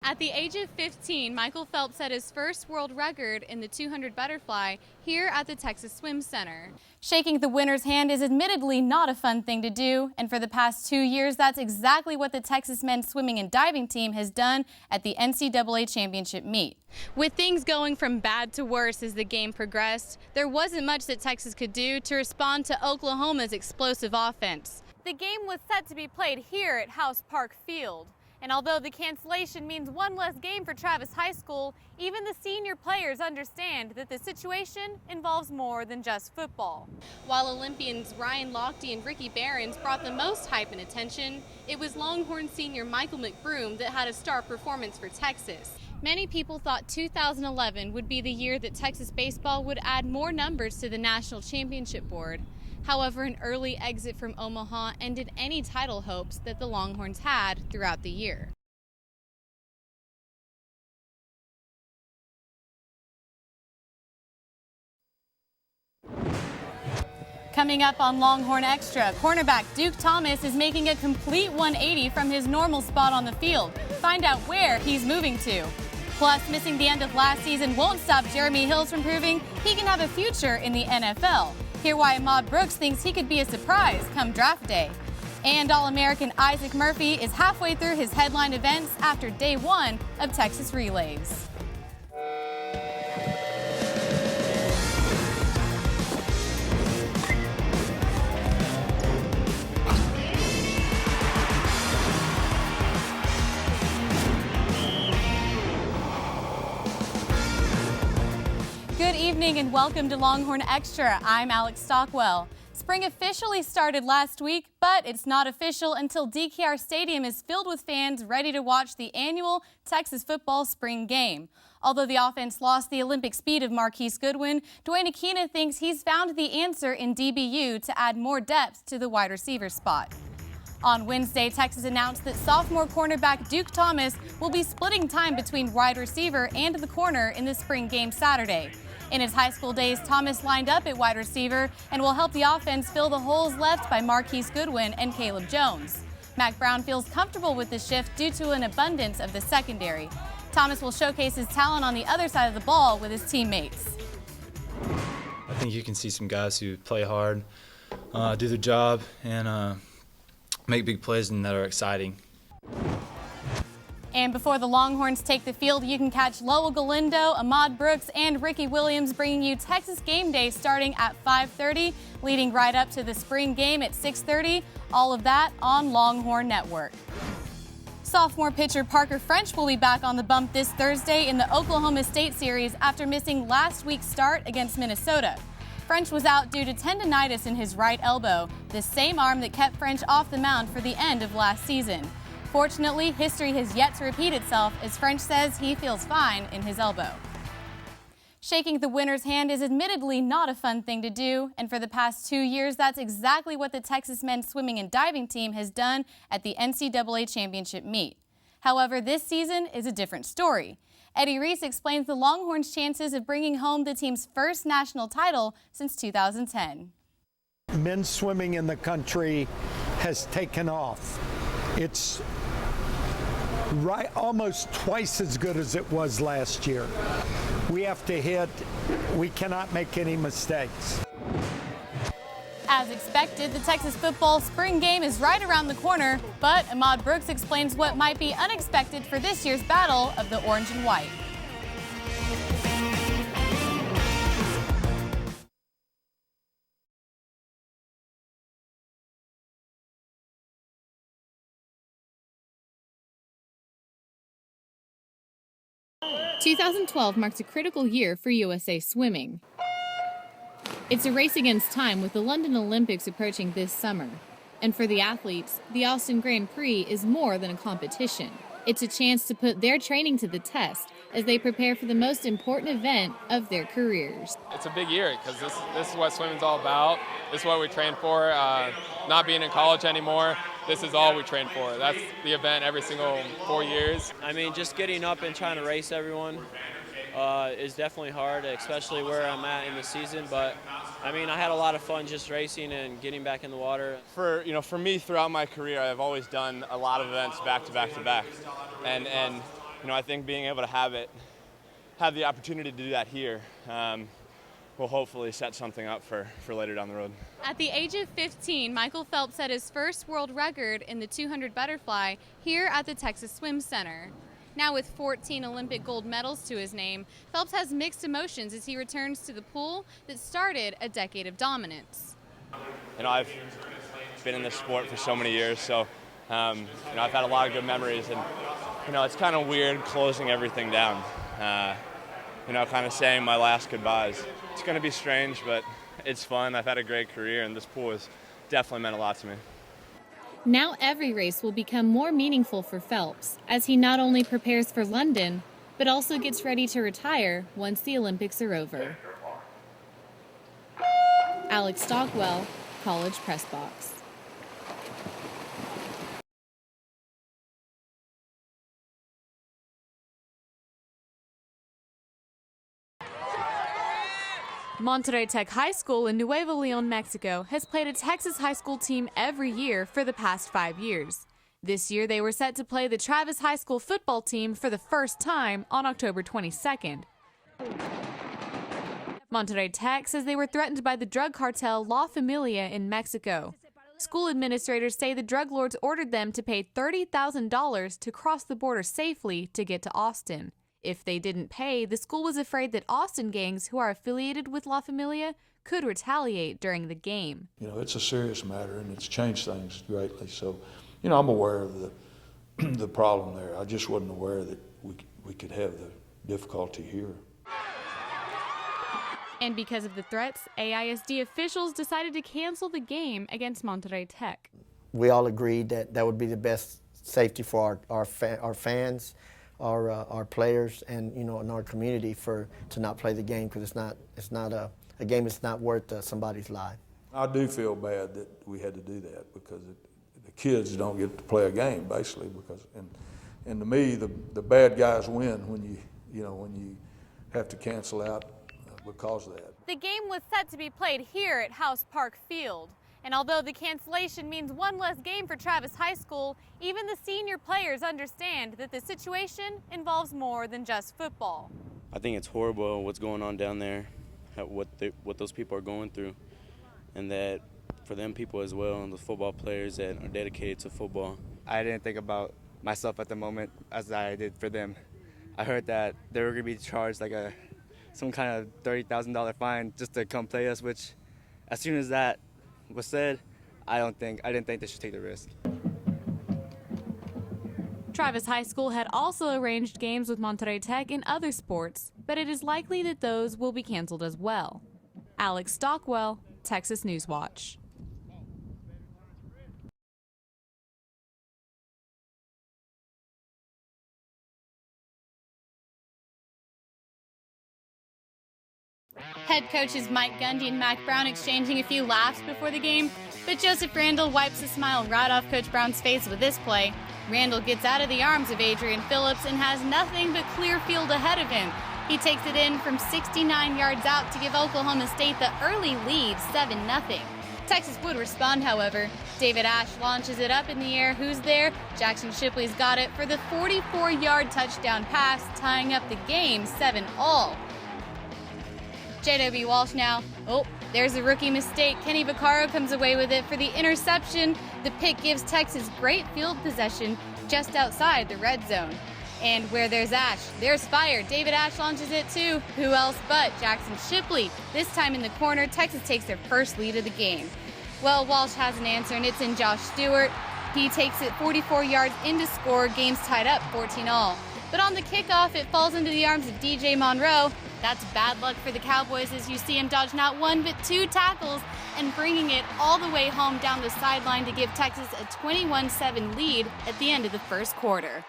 At the age of 15, Michael Phelps set his first world record in the 200 butterfly here at the Texas Swim Center. Shaking the winner's hand is admittedly not a fun thing to do, and for the past 2 years, that's exactly what the Texas men's swimming and diving team has done at the NCAA championship meet. With things going from bad to worse as the game progressed, there wasn't much that Texas could do to respond to Oklahoma's explosive offense. The game was set to be played here at House Park Field. And although the cancellation means one less game for Travis High School, even the senior players understand that the situation involves more than just football. While Olympians Ryan Lochte and Ricky Behrens brought the most hype and attention, it was Longhorn senior Michael McBroom that had a star performance for Texas. Many people thought 2011 would be the year that Texas baseball would add more numbers to the national championship board. However, an early exit from Omaha ended any title hopes that the Longhorns had throughout the year. Coming up on Longhorn Extra, cornerback Duke Thomas is making a complete 180 from his normal spot on the field. Find out where he's moving to. Plus, missing the end of last season won't stop Jeremy Hills from proving he can have a future in the NFL. Hear why Ahmad Brooks thinks he could be a surprise come draft day. And All-American Isaac Murphy is halfway through his headline events after day one of Texas Relays. Good evening and welcome to Longhorn Extra. I'm Alex Stockwell. Spring officially started last week, but it's not official until DKR Stadium is filled with fans ready to watch the annual Texas football spring game. Although the offense lost the Olympic speed of Marquise Goodwin, Dwayne Aquina thinks he's found the answer in DBU to add more depth to the wide receiver spot. On Wednesday, Texas announced that sophomore cornerback Duke Thomas will be splitting time between wide receiver and the corner in the spring game Saturday. In his high school days, Thomas lined up at wide receiver and will help the offense fill the holes left by Marquise Goodwin and Caleb Jones. Mack Brown feels comfortable with the shift due to an abundance of the secondary. Thomas will showcase his talent on the other side of the ball with his teammates. I think you can see some guys who play hard, do their job, and make big plays and that are exciting. And before the Longhorns take the field, you can catch Lowell Galindo, Ahmad Brooks, and Ricky Williams bringing you Texas Game Day starting at 5:30, leading right up to the spring game at 6:30. All of that on Longhorn Network. Sophomore pitcher Parker French will be back on the bump this Thursday in the Oklahoma State Series after missing last week's start against Minnesota. French was out due to tendonitis in his right elbow, the same arm that kept French off the mound for the end of last season. Fortunately, history has yet to repeat itself as French says he feels fine in his elbow. Shaking the winner's hand is admittedly not a fun thing to do, and for the past 2 years, that's exactly what the Texas men's swimming and diving team has done at the NCAA championship meet. However, this season is a different story. Eddie Reese explains the Longhorns' chances of bringing home the team's first national title since 2010. Men's swimming in the country has taken off. It's almost twice as good as it was last year. We have to hit. We cannot make any mistakes. As expected, the Texas football spring game is right around the corner, but Ahmad Brooks explains what might be unexpected for this year's battle of the orange and white. "2012 marks a critical year for USA Swimming. It's a race against time with the London Olympics approaching this summer. And for the athletes, the Austin Grand Prix is more than a competition. It's a chance to put their training to the test as they prepare for the most important event of their careers." It's a big year because this is what swimming's all about. This is what we train for. Not being in college anymore, this is all we train for. That's the event every single 4 years. I mean, just getting up and trying to race everyone is definitely hard, especially where I'm at in the season. But I mean, I had a lot of fun just racing and getting back in the water. For me, throughout my career, I've always done a lot of events back to back to back, and I think being able to have the opportunity to do that here will hopefully set something up for later down the road. At the age of 15, Michael Phelps set his first world record in the 200 butterfly here at the Texas Swim Center. Now with 14 Olympic gold medals to his name, Phelps has mixed emotions as he returns to the pool that started a decade of dominance. I've been in this sport for so many years, so I've had a lot of good memories, and it's kind of weird closing everything down. Kind of saying my last goodbyes. It's going to be strange, but it's fun. I've had a great career, and this pool has definitely meant a lot to me. Now every race will become more meaningful for Phelps, as he not only prepares for London, but also gets ready to retire once the Olympics are over. Alex Stockwell, College Press Box. Monterrey Tech High School in Nuevo Leon, Mexico, has played a Texas high school team every year for the past 5 years. This year, they were set to play the Travis High School football team for the first time on October 22nd. Monterrey Tech says they were threatened by the drug cartel La Familia in Mexico. School administrators say the drug lords ordered them to pay $30,000 to cross the border safely to get to Austin. If they didn't pay, the school was afraid that Austin gangs who are affiliated with La Familia could retaliate during the game. It's a serious matter, and it's changed things greatly. So, I'm aware of the problem there. I just wasn't aware that we could have the difficulty here. And because of the threats, AISD officials decided to cancel the game against Monterrey Tech. We all agreed that that would be the best safety for our fans, our players, and in our community to not play the game, because it's not a game that's not worth somebody's life. I do feel bad that we had to do that, because the kids don't get to play a game basically, and to me the bad guys win when you have to cancel out because of that. The game was set to be played here at House Park Field. And although the cancellation means one less game for Travis High School, even the senior players understand that the situation involves more than just football. I think it's horrible what's going on down there, what those people are going through, and that for them people as well, and the football players that are dedicated to football. I didn't think about myself at the moment as I did for them. I heard that they were going to be charged like some kind of $30,000 fine just to come play us, which as soon as that was said, I didn't think they should take the risk. Travis High School had also arranged games with Monterrey Tech in other sports, but it is likely that those will be canceled as well. Alex Stockwell, Texas News Watch. Head coaches Mike Gundy and Mac Brown exchanging a few laughs before the game, but Joseph Randall wipes a smile right off Coach Brown's face with this play. Randall gets out of the arms of Adrian Phillips and has nothing but clear field ahead of him. He takes it in from 69 yards out to give Oklahoma State the early lead, 7-0. Texas would respond, however. David Ash launches it up in the air. Who's there? Jackson Shipley's got it for the 44-yard touchdown pass, tying up the game 7-all. J.W. Walsh now. Oh, there's a rookie mistake. Kenny Vaccaro comes away with it for the interception. The pick gives Texas great field possession just outside the red zone. And where there's Ash, there's fire. David Ash launches it too. Who else but Jackson Shipley? This time in the corner, Texas takes their first lead of the game. Well, Walsh has an answer, and it's in Josh Stewart. He takes it 44 yards in to score. Game's tied up 14-all. But on the kickoff, it falls into the arms of DJ Monroe. That's bad luck for the Cowboys as you see him dodge not one but two tackles and bringing it all the way home down the sideline to give Texas a 21-7 lead at the end of the first quarter.